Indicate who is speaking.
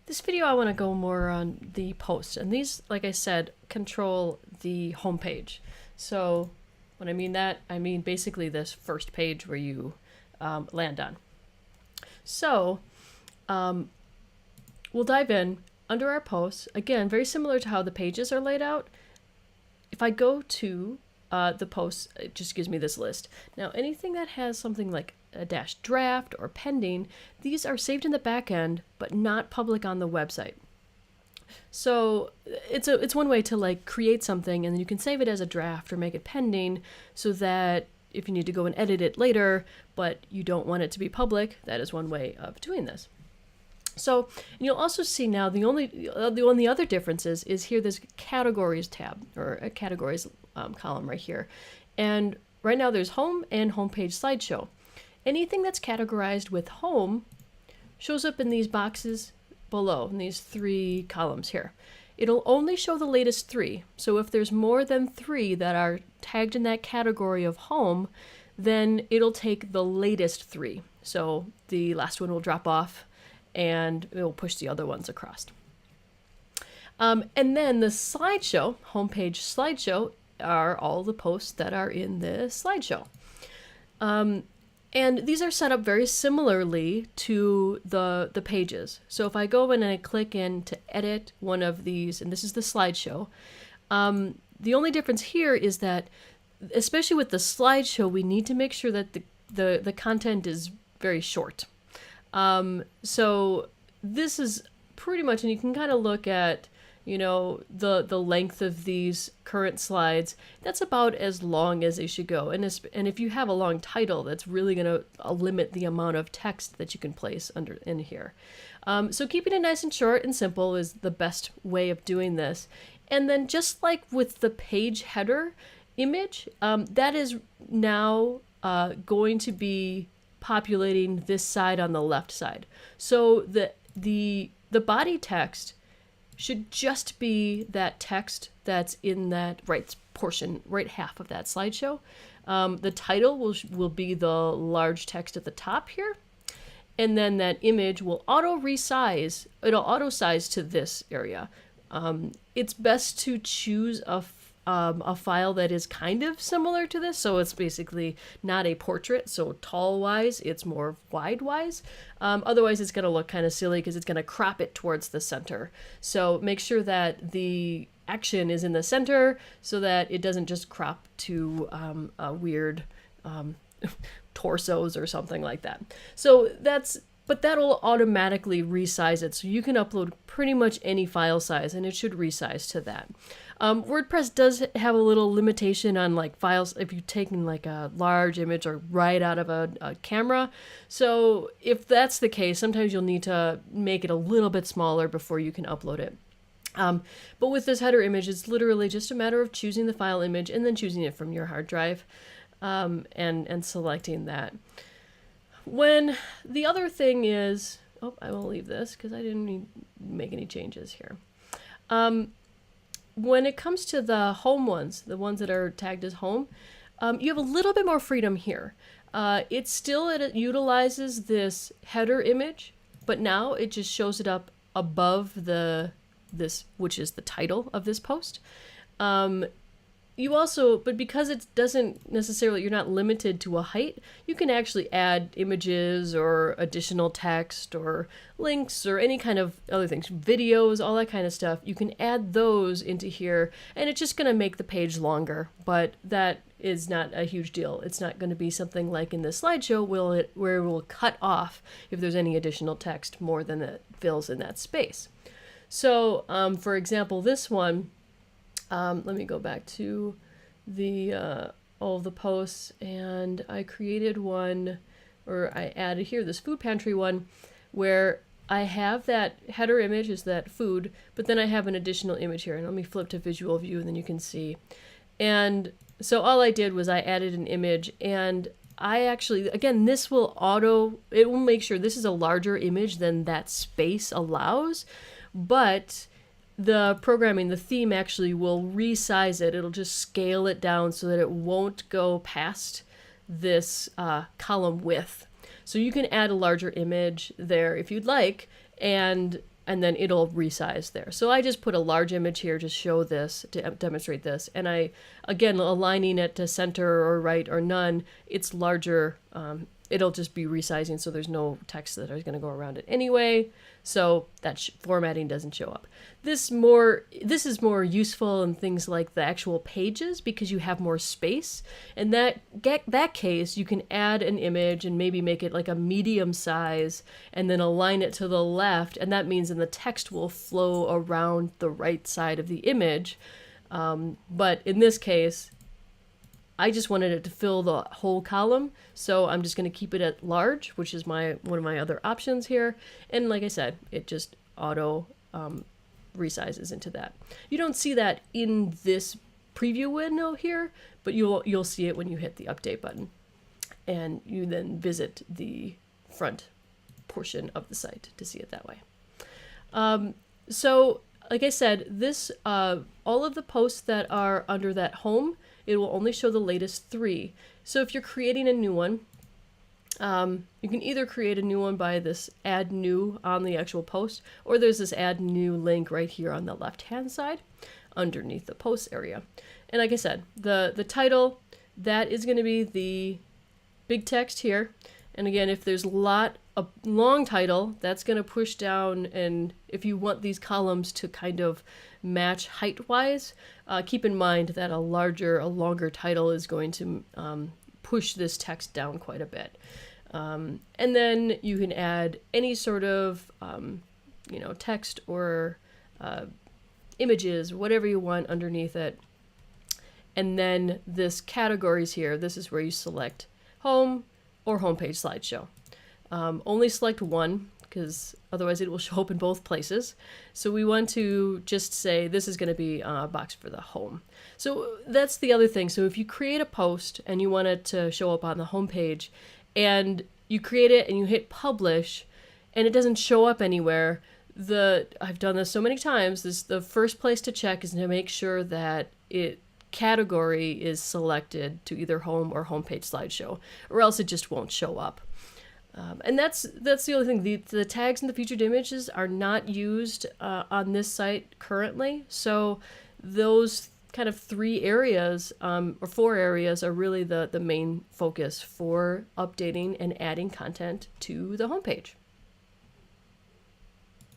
Speaker 1: this video I want to go more on the posts, and these, like I said, control the homepage. So when I mean that, I mean basically this first page where you land on. So we'll dive in under our posts. Again, very similar to how the pages are laid out. If I go to the posts, it just gives me this list. Now, anything that has something like a dash draft or pending, these are saved in the back end, but not public on the website. So it's one way to like create something, and then you can save it as a draft or make it pending, so that if you need to go and edit it later, but you don't want it to be public, that is one way of doing this. So you'll also see now the only other difference is here this categories tab, or a categories column right here. And right now there's home and homepage slideshow. Anything that's categorized with home shows up in these boxes below, in these 3 columns here. It'll only show the latest 3. So if there's more than 3 that are tagged in that category of home, then it'll take the latest 3. So the last one will drop off, and it will push the other ones across. And then the slideshow, homepage slideshow, are all the posts that are in the slideshow. And these are set up very similarly to the pages. So if I go in and I click in to edit one of these, and this is the slideshow, the only difference here is that, especially with the slideshow, we need to make sure that the content is very short. So this is pretty much, and you can kind of look at, you know, the length of these current slides. That's about as long as they should go. And if you have a long title, that's really going to limit the amount of text that you can place in here. So keeping it nice and short and simple is the best way of doing this. And then just like with the page header image, that is now going to be populating this side on the left side. So the body text should just be that text that's in that right portion, right half of that slideshow. The title will be the large text at the top here, and then that image will auto resize. It'll auto size to this area. It's best to choose a file that is kind of similar to this, so it's basically not a portrait, so tall wise, it's more wide wise. Otherwise it's going to look kind of silly because it's going to crop it towards the center. So make sure that the action is in the center so that it doesn't just crop to weird torsos or something like that. So but that'll automatically resize it. So you can upload pretty much any file size and it should resize to that. WordPress does have a little limitation on like files if you're taking like a large image or right out of a camera. So if that's the case, sometimes you'll need to make it a little bit smaller before you can upload it. But with this header image, it's literally just a matter of choosing the file image and then choosing it from your hard drive and selecting that. When the other thing is, I will leave this because I didn't make any changes here. When it comes to the home ones, the ones that are tagged as home, you have a little bit more freedom here. It utilizes this header image, but now it just shows it up above this, which is the title of this post. But because it doesn't necessarily, you're not limited to a height, you can actually add images or additional text or links or any kind of other things, videos, all that kind of stuff. You can add those into here, and it's just going to make the page longer, but that is not a huge deal. It's not going to be something like in the slideshow where it will cut off if there's any additional text more than that fills in that space. So, for example, this one, let me go back to all of the posts, and I created one, or I added here this food pantry one, where I have that header image is that food, but then I have an additional image here, and let me flip to visual view and then you can see. And so all I did was I added an image, and I actually, again, it will make sure this is a larger image than that space allows, but the theme actually will resize it. It'll just scale it down so that it won't go past this column width. So you can add a larger image there if you'd like, and and then it'll resize there. So I just put a large image here to show this, to demonstrate this. And I, again, aligning it to center or right or none, it's larger. It'll just be resizing, so there's no text that is going to go around it anyway. So that formatting doesn't show up. This is more useful in things like the actual pages because you have more space. In that case, you can add an image and maybe make it like a medium size and then align it to the left, and that means then the text will flow around the right side of the image. But in this case, I just wanted it to fill the whole column, so I'm just going to keep it at large, which is one of my other options here. And like I said, it just auto resizes into that. You don't see that in this preview window here, but you'll see it when you hit the update button, and you then visit the front portion of the site to see it that way. So like I said, this all of the posts that are under that home, it will only show the latest 3. So if you're creating a new one, you can either create a new one by this add new on the actual post, or there's this add new link right here on the left hand side underneath the post area. And like I said, the title, that is going to be the big text here. And again, if there's a long title, that's going to push down, and if you want these columns to kind of match height-wise, keep in mind that a longer title is going to push this text down quite a bit. And then you can add any sort of text or images, whatever you want underneath it. And then this categories here, this is where you select home or homepage slideshow. Only select one, because otherwise it will show up in both places. So we want to just say this is going to be a box for the home. So that's the other thing. So if you create a post and you want it to show up on the home page, and you create it and you hit publish and it doesn't show up anywhere, I've done this so many times, the first place to check is to make sure that category is selected to either home or homepage slideshow, or else it just won't show up. And that's the only thing. The tags and the featured images are not used on this site currently. So those kind of 3 areas or 4 areas are really the main focus for updating and adding content to the homepage.